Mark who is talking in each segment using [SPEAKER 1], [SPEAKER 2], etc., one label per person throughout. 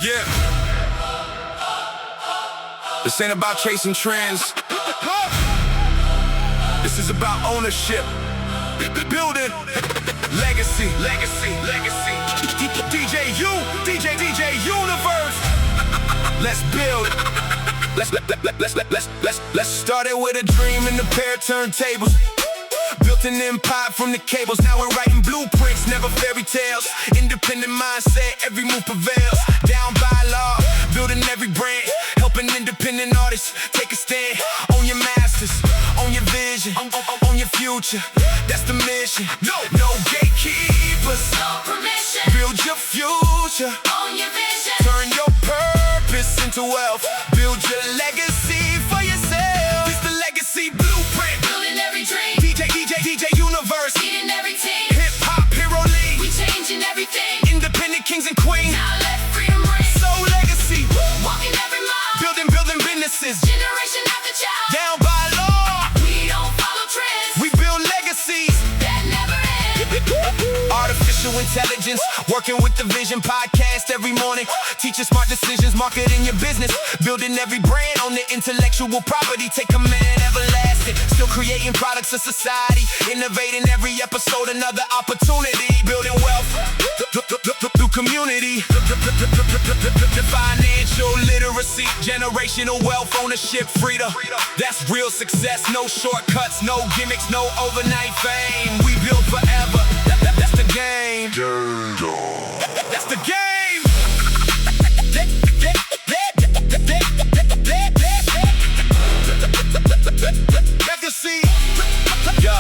[SPEAKER 1] Yeah. This ain't about chasing trends. This is about ownership. Building legacy. DJ Universe. Let's build. Let's start it with a dream and a pair of turntables. Built an empire from the cables. Now we're writing blueprints, never fairy tales. Independent mindset, every move prevails. Down by law, building every brand. Helping independent artists take a stand. Own your masters, own your vision, own your future. That's the mission. No gatekeepers,
[SPEAKER 2] No permission.
[SPEAKER 1] build your future.
[SPEAKER 2] Own your vision.
[SPEAKER 1] Turn your purpose into wealth. Build your legacy for yourself. It's the legacy blueprint.
[SPEAKER 2] Building every dream.
[SPEAKER 1] DJ Universe.
[SPEAKER 2] Leading every team.
[SPEAKER 1] Hip Hop Hero League.
[SPEAKER 2] We changing everything.
[SPEAKER 1] Independent kings and queens.
[SPEAKER 2] Now let freedom ring.
[SPEAKER 1] So legacy.
[SPEAKER 2] Walking every mile.
[SPEAKER 1] Building businesses.
[SPEAKER 2] Generation after child.
[SPEAKER 1] Down by law.
[SPEAKER 2] We don't follow trends.
[SPEAKER 1] We build legacies.
[SPEAKER 2] That never end.
[SPEAKER 1] Artificial intelligence, working with the vision. Podcast every morning, teaching smart decisions, marketing your business, building every brand on the intellectual property. Take command, everlasting, still creating products of society, innovating every episode, another opportunity, building wealth through community. Financial literacy, generational wealth, ownership, freedom. That's real success, no shortcuts, no gimmicks, no overnight fame. We build forever. That's the game. That's the game. Legacy. Yeah.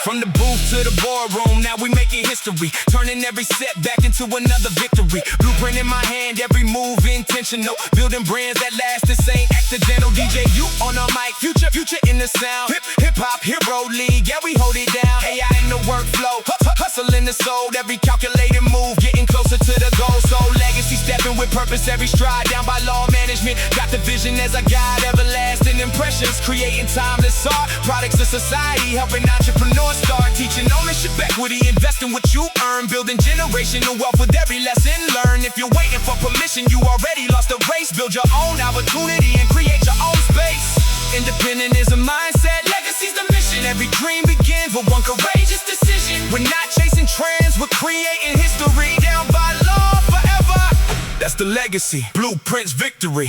[SPEAKER 1] From the booth to the boardroom, now we making history, turning every setback into another victory. Blueprint in my hand, every move intentional, building brands that last. This ain't accidental. DJ, you on the mic, future in the sound. Hip Hop Hero League, yeah, we hold it down. AI in the workflow, hustle in the soul. Every calculated move, getting closer to the goal. So legacy, stepping with purpose, every stride. Down by law management, got the vision as a guide. Everlasting impressions, creating timeless art. Products of society, helping entrepreneurs start. Teaching ownership, equity, investing what you earn. Building generational wealth with every lesson learned. If you're waiting for permission, you already lost the race. Build your own opportunity and create your own space. Independent is a mindset, legacy's the mission. Every dream begins with one courageous decision. We're not chasing trends, we're creating history. Down by law forever. That's the legacy, blueprints, victory.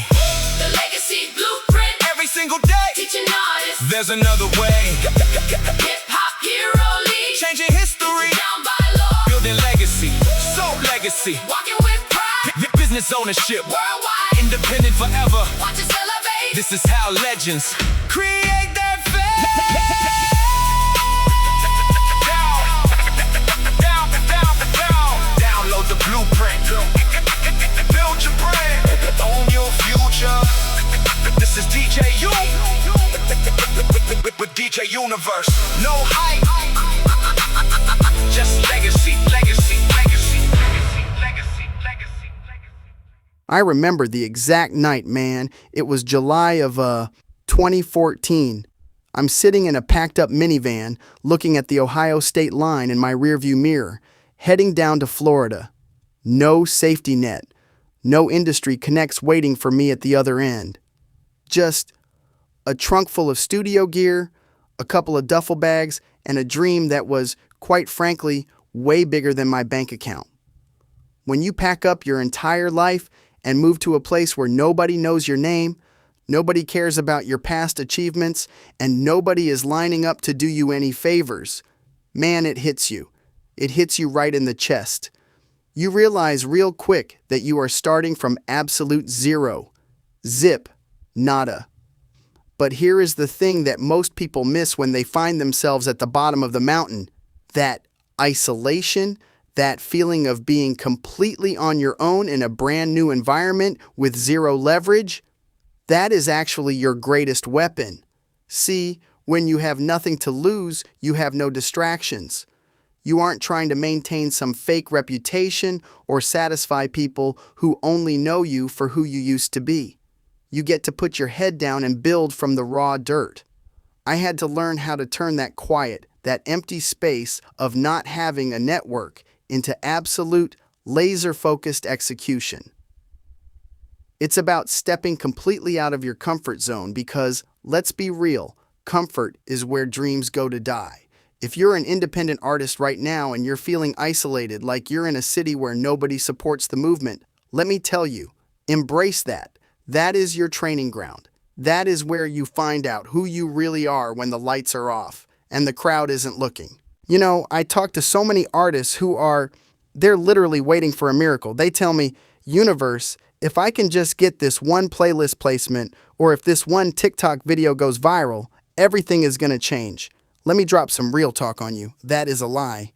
[SPEAKER 2] The legacy blueprint.
[SPEAKER 1] Every single day,
[SPEAKER 2] Teaching artists.
[SPEAKER 1] there's another way.
[SPEAKER 2] Hip Hop Hero League.
[SPEAKER 1] Changing history,
[SPEAKER 2] Down by law.
[SPEAKER 1] building legacy, so legacy.
[SPEAKER 2] Walking with pride.
[SPEAKER 1] Business ownership,
[SPEAKER 2] Worldwide.
[SPEAKER 1] independent forever.
[SPEAKER 2] Watch us elevate.
[SPEAKER 1] This is how legends create their fame. Download the blueprint. Build your brand. Own your future. This is DJ U. With DJ Universe. No hype. Just legacy.
[SPEAKER 3] I remember the exact night, man. It was July of 2014. I'm sitting in a packed-up minivan, looking at the Ohio state line in my rearview mirror, heading down to Florida. No safety net. No industry connects waiting for me at the other end. Just a trunk full of studio gear, a couple of duffel bags, and a dream that was, quite frankly, way bigger than my bank account. When you pack up your entire life and move to a place where nobody knows your name, nobody cares about your past achievements, and nobody is lining up to do you any favors, man, it hits you. It hits you right in the chest. You realize real quick that you are starting from absolute zero. Zip. Nada. But here is the thing that most people miss when they find themselves at the bottom of the mountain. That isolation, that feeling of being completely on your own in a brand new environment with zero leverage, that is actually your greatest weapon. See, when you have nothing to lose, you have no distractions. You aren't trying to maintain some fake reputation or satisfy people who only know you for who you used to be. You get to put your head down and build from the raw dirt. I had to learn how to turn that quiet, that empty space of not having a network into absolute, laser-focused execution. It's about stepping completely out of your comfort zone because, let's be real, comfort is where dreams go to die. If you're an independent artist right now and you're feeling isolated, like you're in a city where nobody supports the movement, let me tell you, embrace that. That is your training ground. That is where you find out who you really are when the lights are off and the crowd isn't looking. You know, I talk to so many artists they're literally waiting for a miracle. They tell me, universe, if I can just get this one playlist placement or if this one TikTok video goes viral, everything is going to change. Let me drop some real talk on you. That is a lie.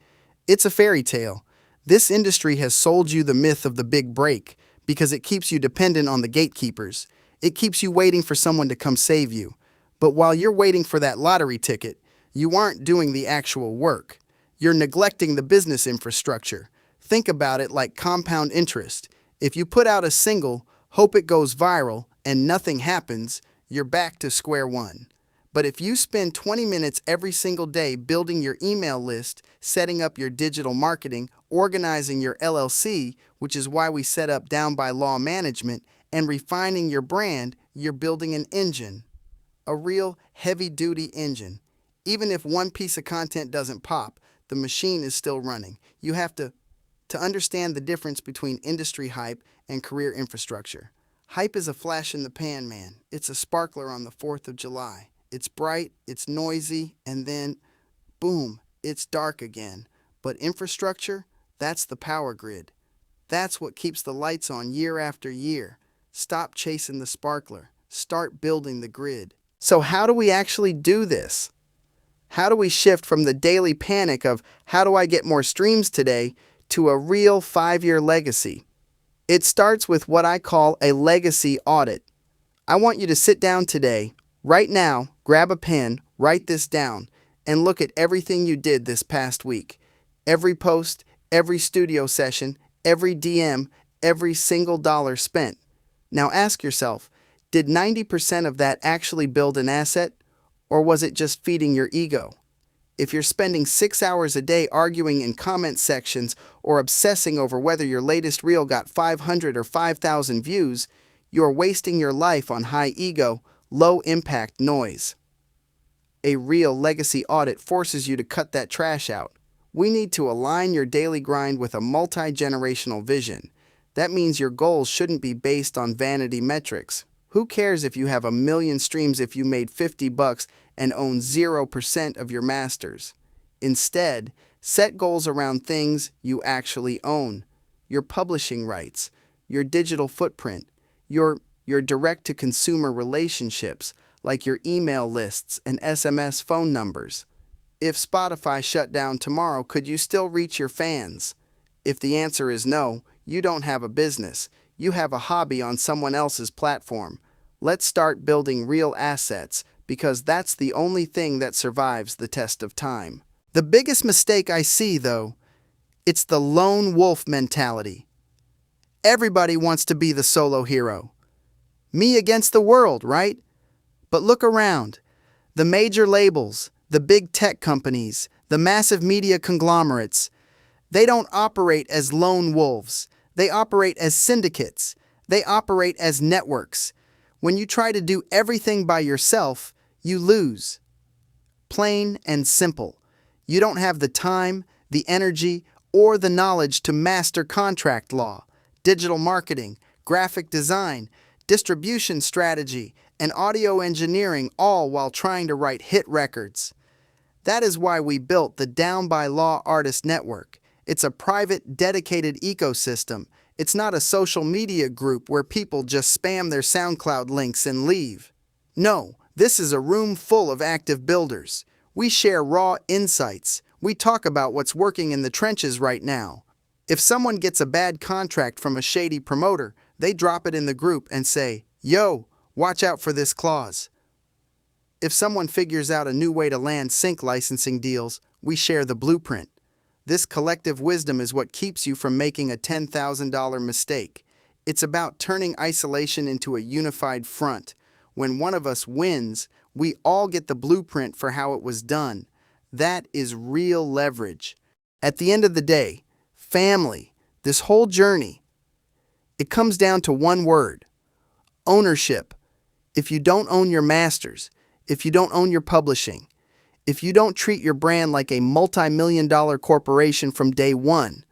[SPEAKER 3] It's a fairy tale. This industry has sold you the myth of the big break because it keeps you dependent on the gatekeepers. It keeps you waiting for someone to come save you. But while you're waiting for that lottery ticket, you aren't doing the actual work. You're neglecting the business infrastructure. Think about it like compound interest. If you put out a single, hope it goes viral, and nothing happens, you're back to square one. But if you spend 20 minutes every single day building your email list, setting up your digital marketing, organizing your LLC, which is why we set up Down by Law Management, and refining your brand, you're building an engine. A real heavy-duty engine. Even if one piece of content doesn't pop, the machine is still running. You have to understand the difference between industry hype and career infrastructure. Hype is a flash in the pan, man. It's a sparkler on the 4th of July. It's bright, it's noisy, and then, boom, it's dark again. But infrastructure, that's the power grid. That's what keeps the lights on year after year. Stop chasing the sparkler. Start building the grid. So how do we actually do this? How do we shift from the daily panic of how do I get more streams today to a real 5-year legacy? It starts with what I call a legacy audit. I want you to sit down today, right now, grab a pen, write this down, and look at everything you did this past week. Every post, every studio session, every DM, every single dollar spent. Now ask yourself, did 90% of that actually build an asset, or was it just feeding your ego? If you're spending 6 hours a day arguing in comment sections or obsessing over whether your latest reel got 500 or 5,000 views, you're wasting your life on high ego, low impact noise. A real legacy audit forces you to cut that trash out. We need to align your daily grind with a multi-generational vision. That means your goals shouldn't be based on vanity metrics. Who cares if you have 1 million streams if you made $50 and own 0% of your masters? Instead, set goals around things you actually own. Your publishing rights, your digital footprint, your direct-to-consumer relationships, like your email lists and SMS phone numbers. If Spotify shut down tomorrow, could you still reach your fans? If the answer is no, you don't have a business. You have a hobby on someone else's platform. Let's start building real assets, because that's the only thing that survives the test of time. The biggest mistake I see, though, it's the lone wolf mentality. Everybody wants to be the solo hero. Me against the world, right? But look around. The major labels, the big tech companies, the massive media conglomerates, they don't operate as lone wolves. They operate as syndicates. They operate as networks. When you try to do everything by yourself, you lose. Plain and simple. You don't have the time, the energy, or the knowledge to master contract law, digital marketing, graphic design, distribution strategy, and audio engineering, all while trying to write hit records. That is why we built the Down by Law Artist Network. It's a private, dedicated ecosystem. It's not a social media group where people just spam their SoundCloud links and leave. No, this is a room full of active builders. We share raw insights. We talk about what's working in the trenches right now. If someone gets a bad contract from a shady promoter, they drop it in the group and say, "Yo, watch out for this clause." If someone figures out a new way to land sync licensing deals, we share the blueprint. This collective wisdom is what keeps you from making a $10,000 mistake. It's about turning isolation into a unified front. When one of us wins, we all get the blueprint for how it was done. That is real leverage. At the end of the day, family, this whole journey, it comes down to one word: Ownership. If you don't own your masters, if you don't own your publishing, if you don't treat your brand like a multi-million-dollar corporation from day one,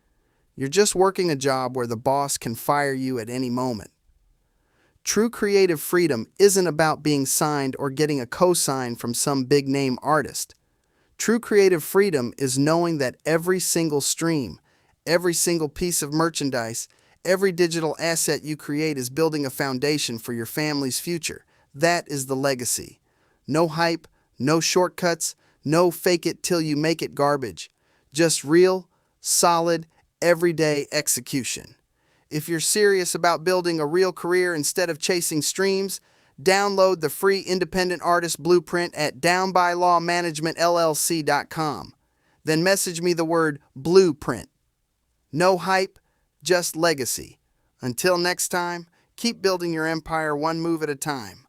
[SPEAKER 3] you're just working a job where the boss can fire you at any moment. True creative freedom isn't about being signed or getting a cosign from some big-name artist. True creative freedom is knowing that every single stream, every single piece of merchandise, every digital asset you create is building a foundation for your family's future. That is the legacy. No hype, no shortcuts, no fake it till you make it garbage. Just real, solid, everyday execution. If you're serious about building a real career instead of chasing streams, download the free Independent Artist Blueprint at downbylawmanagementllc.com. Then message me the word blueprint. No hype, just legacy. Until next time, keep building your empire one move at a time.